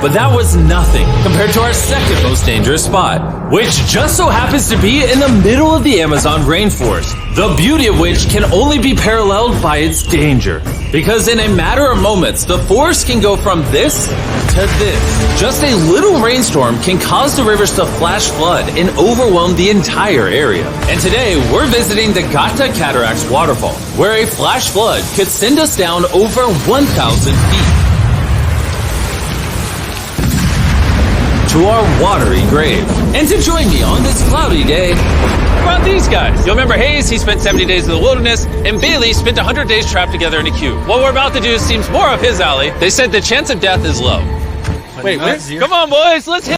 But that was nothing compared to our second most dangerous spot, which just so happens to be in the middle of the Amazon rainforest, the beauty of which can only be paralleled by its danger. Because in a matter of moments, the forest can go from this to this. Just a little rainstorm can cause the rivers to flash flood and overwhelm the entire area. And today, we're visiting the Gata Cataracts waterfall, where a flash flood could send us down over 1,000 feet to our watery grave. And to join me on this cloudy day, how about these guys? You'll remember Hayes, he spent 70 days in the wilderness, and Bailey spent 100 days trapped together in a cube. What we're about to do seems more up his alley. They said the chance of death is low. Wait, come on boys, let's hit